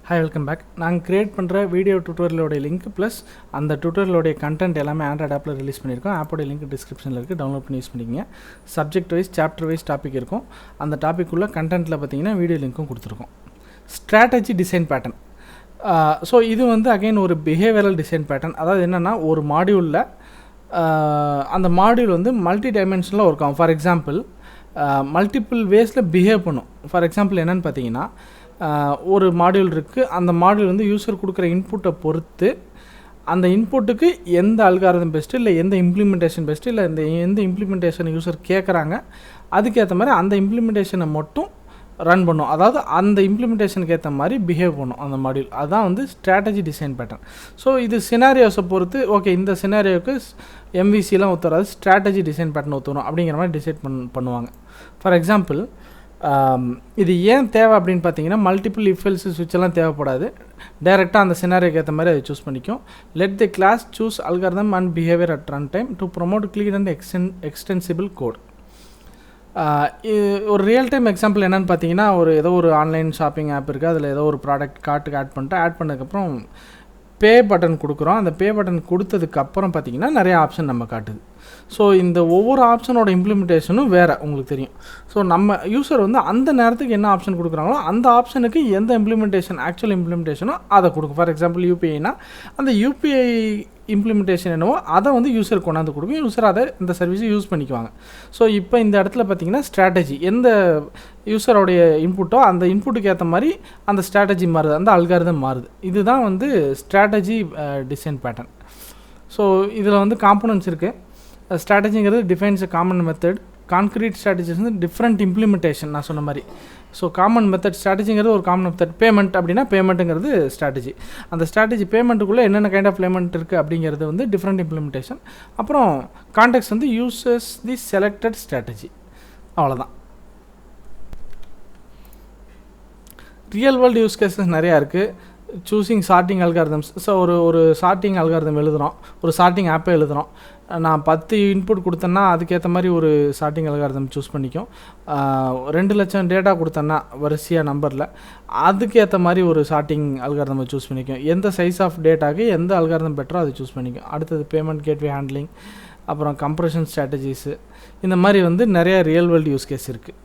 Hi welcome back. நாங்கள் create பண்ணுற video டுட்டோரியலோடைய லிங்க் ப்ளஸ் அந்த டுட்டோரியலோடைய கண்டென்ட் எல்லாமே ஆண்ட்ராய்ட் ஆப்பில் ரிலீஸ் பண்ணியிருக்கோம். ஆப்போடைய லிங்க் டிஸ்கிரிப்ஷனில் இருக்குது, டவுன்லோட் பண்ணி யூஸ் பண்ணிக்கங்க. Subject wise chapter wise topic இருக்கும். அந்த டாபிக் உள்ள கண்டென்ட்டில் பார்த்தீங்கன்னா வீடியோ லிங்க்கும் கொடுத்துருக்கோம். Strategy design pattern. ஸோ இது வந்து அகைன் ஒரு பிஹேவியரல் டிசைன் பேட்டர்ன். அதாவது என்னென்னா, ஒரு மாடியூலில் அந்த மாடியூல் வந்து மல்டி டைமென்ஷனில் ஒர்க் ஆகும். ஃபார் எக்ஸாம்பிள் மல்டிபிள் வேஸில் பிஹேவ் பண்ணும். ஃபார் எக்ஸாம்பிள் என்னென்னு பார்த்தீங்கன்னா, ஒரு மாடியூல் இருக்குது. அந்த மாடியூல் வந்து யூஸர் கொடுக்குற இன்புட்டை பொறுத்து அந்த இன்புட்டுக்கு எந்த அல்காரிதம் பெஸ்ட்டு, இல்லை எந்த இம்ப்ளிமெண்டேஷன் பெஸ்ட்டு, இல்லை எந்த இம்ப்ளிமெண்டேஷன் யூஸர் கேட்குறாங்க, அதுக்கேற்ற மாதிரி அந்த இம்ப்ளிமெண்டேஷனை மட்டும் ரன் பண்ணும். அதாவது அந்த இம்ப்ளிமெண்டேஷனுக்கு ஏற்ற மாதிரி பிஹேவ் பண்ணும் அந்த மாடியூல். அதுதான் வந்து ஸ்ட்ராட்டஜி டிசைன் பேட்டர்ன். ஸோ இது சினாரியோஸை பொறுத்து, ஓகே இந்த சினாரியோவுக்கு எம்விசிலாம் ஒத்துறாது, ஸ்ட்ராட்டஜி டிசைன் பேட்டர்ன் ஒத்துரும் அப்படிங்கிற மாதிரி டிசைட் பண்ணுவாங்க. ஃபார் எக்ஸாம்பிள் இது ஏன் தேவை அப்படின்னு பார்த்தீங்கன்னா, மல்டிபிள் இஃப் எல்ஸ் சுவிட்செல்லாம் தேவைப்படாது. டைரெக்டாக அந்த சினாரியோக்கு ஏற்ற மாதிரி அதை சூஸ் பண்ணிக்கும். Let the class choose algorithm and behaviour at run time to promote clean and extensible code. ஒரு ரியல் டைம் எக்ஸாம்பிள் என்னென்னு பார்த்தீங்கன்னா, ஏதோ ஒரு ஆன்லைன் ஷாப்பிங் ஆப் இருக்குது. அதில் ஏதோ ஒரு ப்ராடக்ட் கார்ட்டுக்கு ஆட் பண்ணதுக்கப்புறம் பே பட்டன் கொடுக்குறோம். அந்த பே பட்டன் கொடுத்ததுக்கப்புறம் பார்த்திங்கன்னா நிறைய ஆப்ஷன் நம்ம காட்டுது. ஸோ இந்த ஒவ்வொரு ஆப்ஷனோட இம்ப்ளிமெண்டேஷனும் வேறு உங்களுக்கு தெரியும். ஸோ நம்ம யூஸர் வந்து அந்த நேரத்துக்கு என்ன ஆப்ஷன் கொடுக்குறாங்களோ அந்த ஆப்ஷனுக்கு எந்த இம்ப்ளிமெண்டேஷன் ஆக்சுவல் இம்ப்ளிமெண்டேஷனோ அதை கொடுக்கும். ஃபார் எக்ஸாம்பிள் யூபிஐனா அந்த யூபிஐ இம்ப்ளிமெண்டேஷன் என்னவோ அதை வந்து யூஸர் கொண்டாந்து கொடுக்கும். யூஸர் அதை இந்த சர்வீஸை யூஸ் பண்ணிக்குவாங்க. ஸோ இப்போ இந்த இடத்துல பார்த்திங்கன்னா ஸ்ட்ராட்டஜி எந்த யூஸரோடைய இன்புட்டோ அந்த இன்புட்டுக்கு ஏற்ற மாதிரி அந்த ஸ்ட்ராட்டஜி மாறுது, அந்த அல்காரிதம் மாறுது. இதுதான் வந்து ஸ்ட்ராட்டஜி டிசைன் பேட்டர்ன். ஸோ இதில் வந்து காம்போனன்ட்ஸ் இருக்குது. ஸ்ட்ராட்டஜிங்கிறது defines common method. Concrete strategies வந்து டிஃப்ரெண்ட் இம்ப்ளிமெண்டேஷன் நான் சொன்ன மாதிரி. ஸோ காமன் மெத்தட் ஸ்ட்ராட்டஜிங்கிறது ஒரு காமன் மெத்தட். பேமெண்ட் அப்படின்னா பேமெண்ட்டுங்கிறது ஸ்ட்ராட்டஜி. அந்த ஸ்ட்ராட்டஜி பேமெண்ட்டுக்குள்ளே என்னென்ன கைண்ட் ஆஃப் பேமெண்ட் இருக்குது அப்படிங்கிறது வந்து டிஃப்ரெண்ட் இம்ப்ளிமெண்டேஷன். அப்புறம் கான்டெக்ஸ்ட் வந்து யூசஸ் தி செலக்டட் ஸ்ட்ராட்டஜி. அவ்வளோதான். ரியல் வேர்ல்டு யூஸ் கேஸஸ் நிறையா இருக்குது. Choosing sorting algorithms. ஸோ ஒரு சார்ட்டிங் அல்காரிதம் எழுதுகிறோம், ஒரு சார்ட்டிங் ஆப்பை எழுதுகிறோம். நான் 10 இன்புட் கொடுத்தேன்னா அதுக்கேற்ற மாதிரி ஒரு சார்ட்டிங் அல்காரிதம் சூஸ் பண்ணிக்கும். 2 லட்சம் டேட்டா கொடுத்தேன்னா வரிசையாக நம்பரில் அதுக்கேற்ற மாதிரி ஒரு சார்ட்டிங் அல்காரிதம் சூஸ் பண்ணிக்கும். எந்த சைஸ் ஆஃப் டேட்டாக்கு எந்த அல்காரிதம் பெட்டரோ அதை சூஸ் பண்ணிக்கும். அடுத்தது பேமெண்ட் கேட்வே ஹேண்ட்லிங், அப்புறம் கம்ப்ரெஷன் ஸ்ட்ராட்டஜிஸு, இந்த மாதிரி வந்து நிறையா ரியல் வேர்ல்டு யூஸ் கேஸ் இருக்குது.